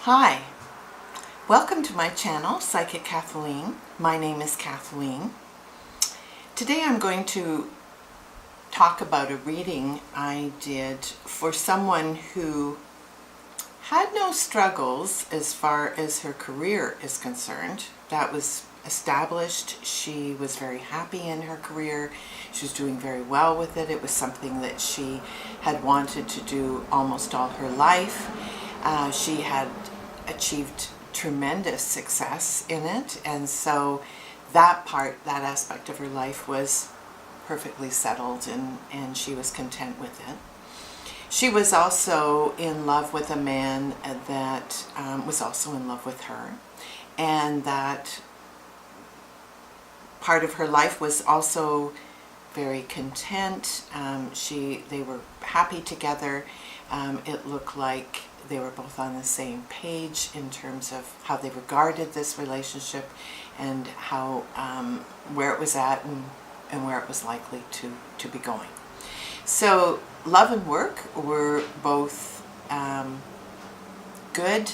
Hi, welcome to my channel, Psychic Kathleen. My name is Kathleen. Today I'm going to talk about a reading I did for someone who had no struggles as far as her career is concerned. That was established. She was very happy in her career. She was doing very well with it. It was something that she had wanted to do almost all her life. She had achieved tremendous success in it, and so that aspect of her life was perfectly settled, and she was content with it. She was also in love with a man that was also in love with her, and that part of her life was also very content. They were happy together. It looked like they were both on the same page in terms of how they regarded this relationship and how where it was at and where it was likely to be going. So love and work were both good,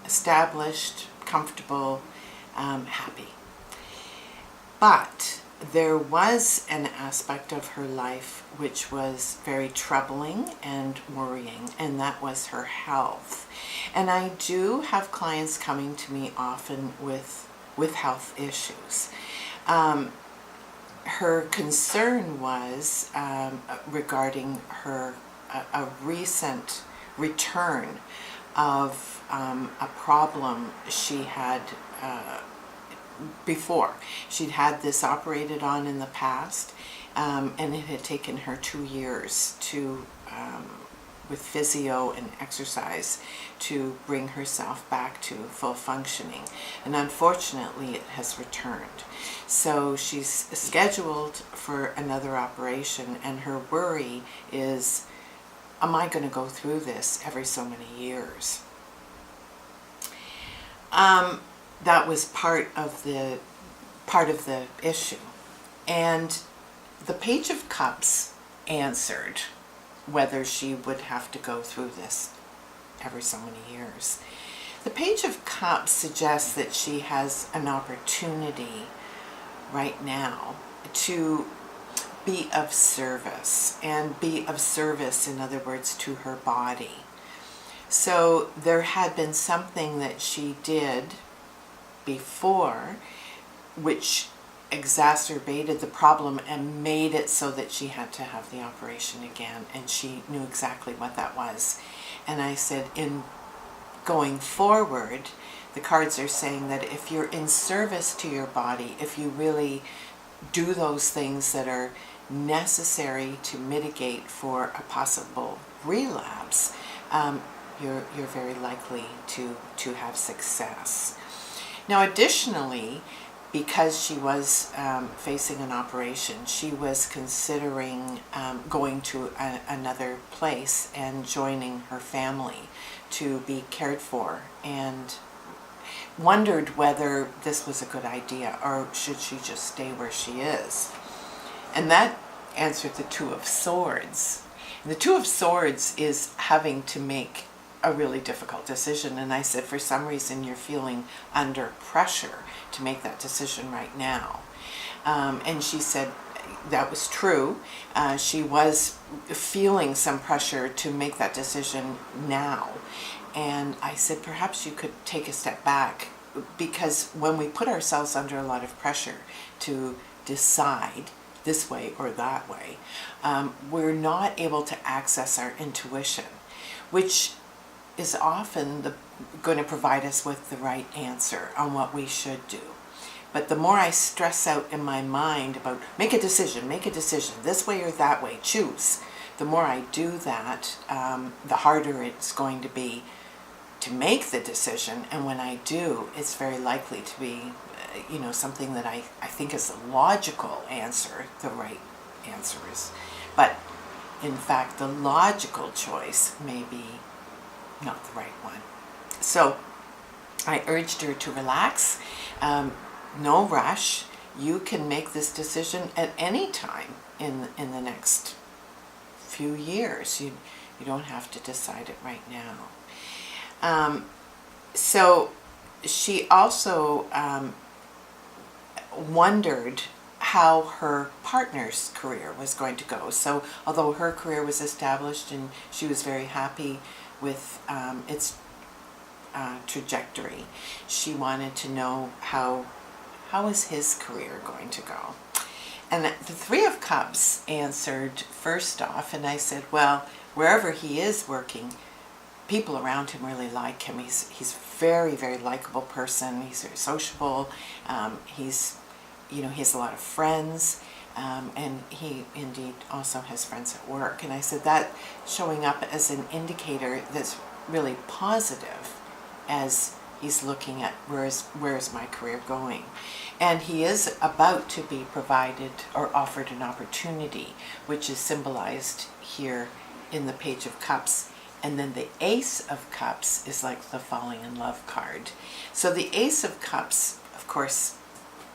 established, comfortable, happy. But there was an aspect of her life which was very troubling and worrying, and that was her health. And I do have clients coming to me often with health issues. Her concern was regarding a recent return of a problem she had before. She'd had this operated on in the past, and it had taken her 2 years to, with physio and exercise, to bring herself back to full functioning. And unfortunately, it has returned. So she's scheduled for another operation, and her worry is, am I going to go through this every so many years? That was part of the issue. And the Page of Cups answered whether she would have to go through this every so many years. The Page of Cups suggests that she has an opportunity right now to be of service, and be of service, in other words, to her body. So there had been something that she did before which exacerbated the problem and made it so that she had to have the operation again, and she knew exactly what that was. And I said, in going forward, the cards are saying that if you're in service to your body, if you really do those things that are necessary to mitigate for a possible relapse, you're very likely to have success. Now, additionally, because she was facing an operation, she was considering going to another place and joining her family to be cared for, and wondered whether this was a good idea or should she just stay where she is. And that answered the Two of Swords. And the Two of Swords is having to make a really difficult decision, and I said, for some reason you're feeling under pressure to make that decision right now. And she said that was true. She was feeling some pressure to make that decision now. And I said, perhaps you could take a step back, because when we put ourselves under a lot of pressure to decide this way or that way, we're not able to access our intuition, which is often going to provide us with the right answer on what we should do. But the more I stress out in my mind about make a decision, this way or that way, choose, the more I do that, the harder it's going to be to make the decision. And when I do, it's very likely to be something that I think is the logical answer, the right answer is. But in fact, the logical choice may be not the right one. So I urged her to relax, no rush. You can make this decision at any time in the next few years. You don't have to decide it right now. So she also wondered how her partner's career was going to go. So although her career was established and she was very happy with its trajectory, she wanted to know how is his career going to go. And the Three of Cups answered first off, and I said, well, wherever he is working, people around him really like him. He's a very, very likable person. He's very sociable. He has a lot of friends, and he indeed also has friends at work. And I said that showing up as an indicator that's really positive as he's looking at where's my career going. And he is about to be provided or offered an opportunity, which is symbolized here in the Page of Cups. And then the Ace of Cups is like the falling in love card. So the Ace of Cups, of course,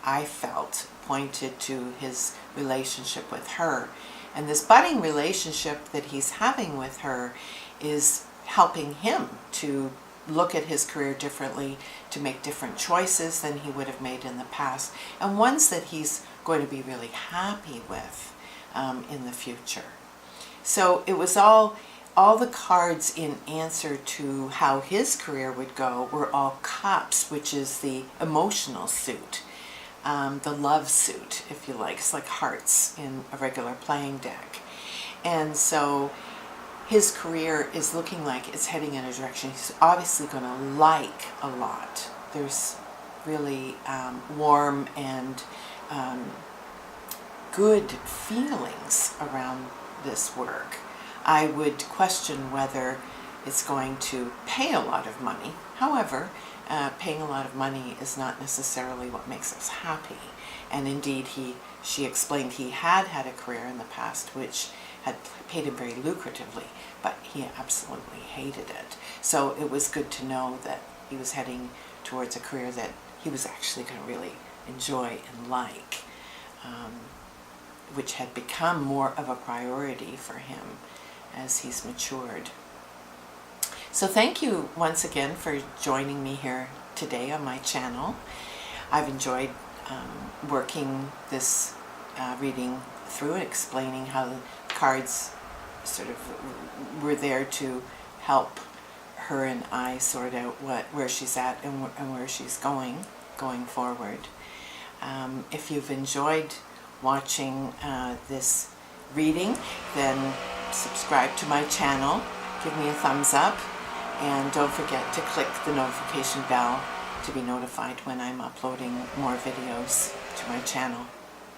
I felt pointed to his relationship with her. And this budding relationship that he's having with her is helping him to look at his career differently, to make different choices than he would have made in the past, and ones that he's going to be really happy with in the future. So it was all the cards in answer to how his career would go were all cups, which is the emotional suit, the love suit, if you like. It's like hearts in a regular playing deck. And so his career is looking like it's heading in a direction he's obviously going to like a lot. There's really warm and good feelings around this work. I would question whether it's going to pay a lot of money. However, paying a lot of money is not necessarily what makes us happy. And indeed, she explained he had a career in the past which had paid him very lucratively, but he absolutely hated it. So it was good to know that he was heading towards a career that he was actually going to really enjoy and like, which had become more of a priority for him as he's matured. So thank you once again for joining me here today on my channel. I've enjoyed working this reading through and explaining how the cards sort of were there to help her and I sort out where she's at and where she's going forward. If you've enjoyed watching this reading, then subscribe to my channel, give me a thumbs up, and don't forget to click the notification bell to be notified when I'm uploading more videos to my channel.